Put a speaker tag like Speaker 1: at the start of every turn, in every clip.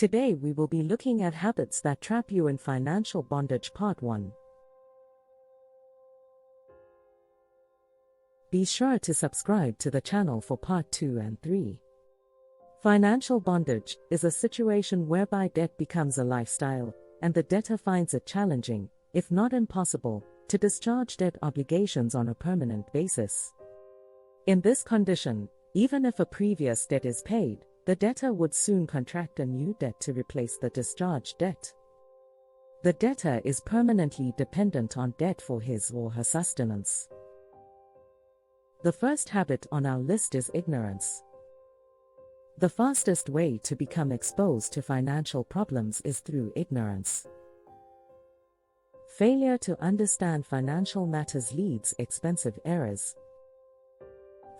Speaker 1: Today we will be looking at habits that trap you in financial bondage Part 1. Be sure to subscribe to the channel for Part 2 and 3. Financial bondage is a situation whereby debt becomes a lifestyle, and the debtor finds it challenging, if not impossible, to discharge debt obligations on a permanent basis. In this condition, even if a previous debt is paid, the debtor would soon contract a new debt to replace the discharged debt. The debtor is permanently dependent on debt for his or her sustenance. The first habit on our list is ignorance. The fastest way to become exposed to financial problems is through ignorance. Failure to understand financial matters leads expensive errors.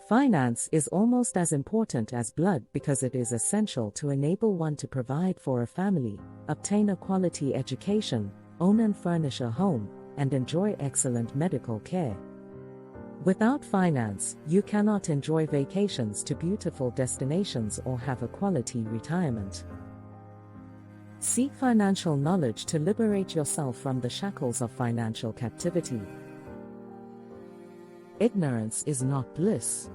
Speaker 1: Finance is almost as important as blood because it is essential to enable one to provide for a family, obtain a quality education, own and furnish a home, and enjoy excellent medical care. Without finance, you cannot enjoy vacations to beautiful destinations or have a quality retirement. Seek financial knowledge to liberate yourself from the shackles of financial captivity. Ignorance is not bliss.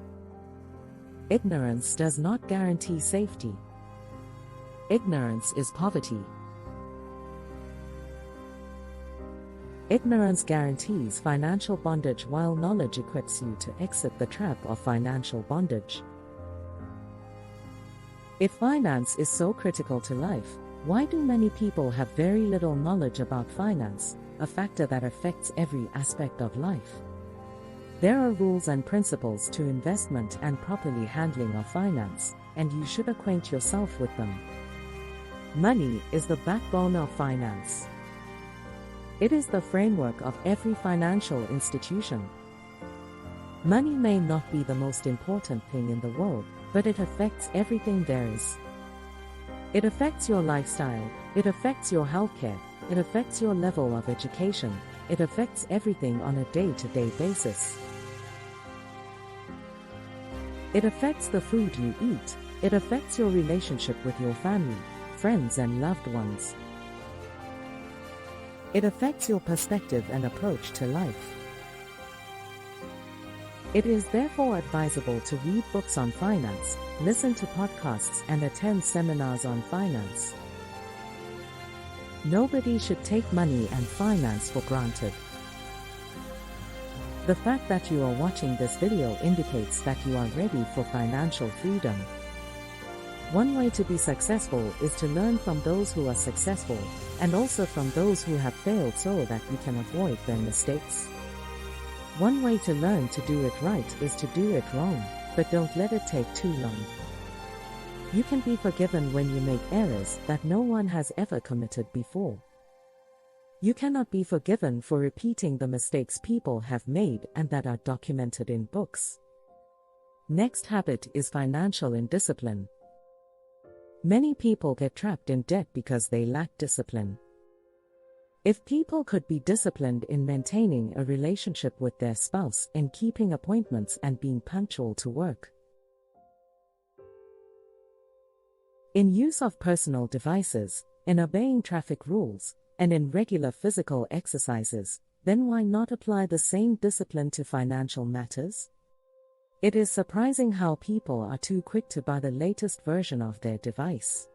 Speaker 1: Ignorance does not guarantee safety. Ignorance is poverty. Ignorance guarantees financial bondage while knowledge equips you to exit the trap of financial bondage. If finance is so critical to life, why do many people have very little knowledge about finance, a factor that affects every aspect of life? There are rules and principles to investment and properly handling of finance, and you should acquaint yourself with them. Money is the backbone of finance. It is the framework of every financial institution. Money may not be the most important thing in the world, but it affects everything there is. It affects your lifestyle, it affects your healthcare, it affects your level of education, it affects everything on a day-to-day basis. It affects the food you eat, it affects your relationship with your family, friends and loved ones. It affects your perspective and approach to life. It is therefore advisable to read books on finance, listen to podcasts and attend seminars on finance. Nobody should take money and finance for granted. The fact that you are watching this video indicates that you are ready for financial freedom. One way to be successful is to learn from those who are successful, and also from those who have failed so that we can avoid their mistakes. One way to learn to do it right is to do it wrong, but don't let it take too long. You can be forgiven when you make errors that no one has ever committed before. You cannot be forgiven for repeating the mistakes people have made and that are documented in books. Next habit is financial indiscipline. Many people get trapped in debt because they lack discipline. If people could be disciplined in maintaining a relationship with their spouse, in keeping appointments and being punctual to work, in use of personal devices, in obeying traffic rules, and in regular physical exercises, then why not apply the same discipline to financial matters? It is surprising how people are too quick to buy the latest version of their device.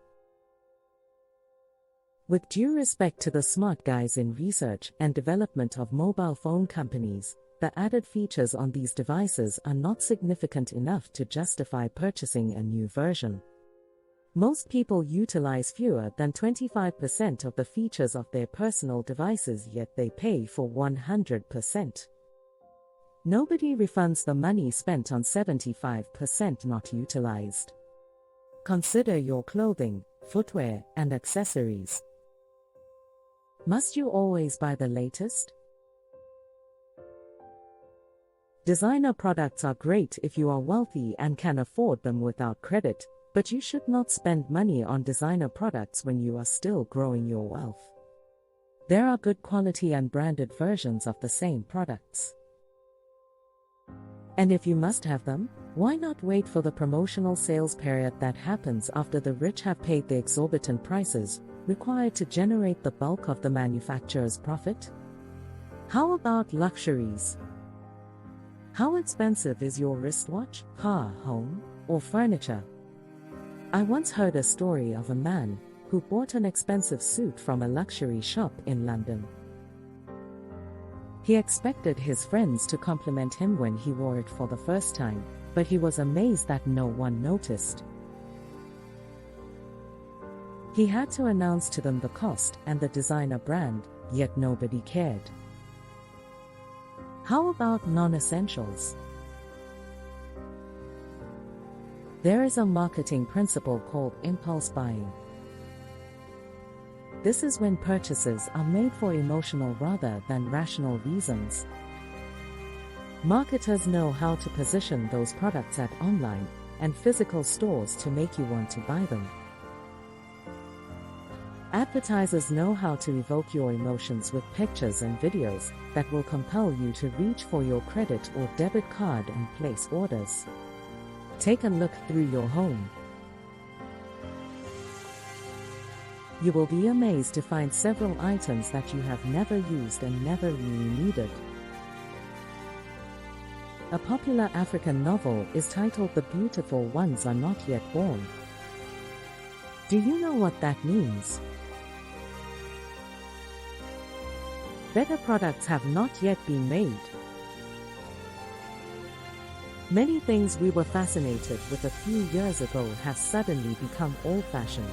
Speaker 1: With due respect to the smart guys in research and development of mobile phone companies, the added features on these devices are not significant enough to justify purchasing a new version. Most people utilize fewer than 25% of the features of their personal devices, yet they pay for 100%. Nobody refunds the money spent on 75% not utilized. Consider your clothing, footwear, and accessories. Must you always buy the latest? Designer products are great if you are wealthy and can afford them without credit, but you should not spend money on designer products when you are still growing your wealth. There are good quality and branded versions of the same products. And if you must have them, Why not wait for the promotional sales period that happens after the rich have paid the exorbitant prices required to generate the bulk of the manufacturer's profit? How about luxuries? How expensive is your wristwatch, car, home, or furniture? I once heard a story of a man who bought an expensive suit from a luxury shop in London. He expected his friends to compliment him when he wore it for the first time, but he was amazed that no one noticed. He had to announce to them the cost and the designer brand, yet nobody cared. How about non-essentials? There is a marketing principle called impulse buying. This is when purchases are made for emotional rather than rational reasons. Marketers know how to position those products at online and physical stores to make you want to buy them. Advertisers know how to evoke your emotions with pictures and videos that will compel you to reach for your credit or debit card and place orders. Take a look through your home. You will be amazed to find several items that you have never used and never really needed. A popular African novel is titled The Beautiful Ones Are Not Yet Born. Do you know what that means? Better products have not yet been made. Many things we were fascinated with a few years ago have suddenly become old-fashioned.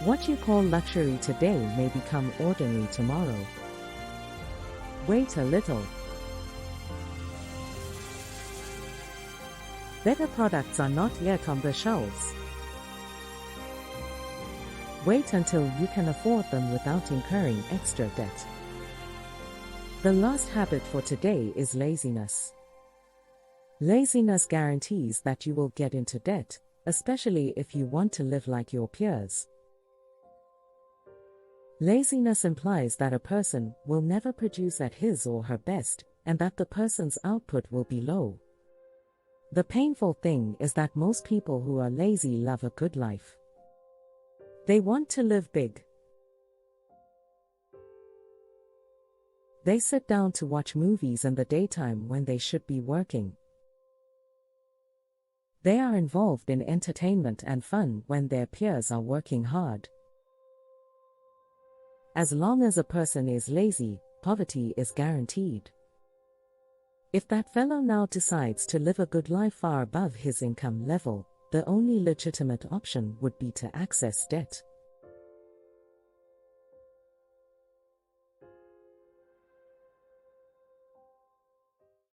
Speaker 1: What you call luxury today may become ordinary tomorrow. Wait a little. Better products are not yet on the shelves. Wait until you can afford them without incurring extra debt. The last habit for today is laziness. Laziness guarantees that you will get into debt, especially if you want to live like your peers. Laziness implies that a person will never produce at his or her best, and that the person's output will be low. The painful thing is that most people who are lazy love a good life. They want to live big. They sit down to watch movies in the daytime when they should be working. They are involved in entertainment and fun when their peers are working hard. As long as a person is lazy, poverty is guaranteed. If that fellow now decides to live a good life far above his income level, the only legitimate option would be to access debt.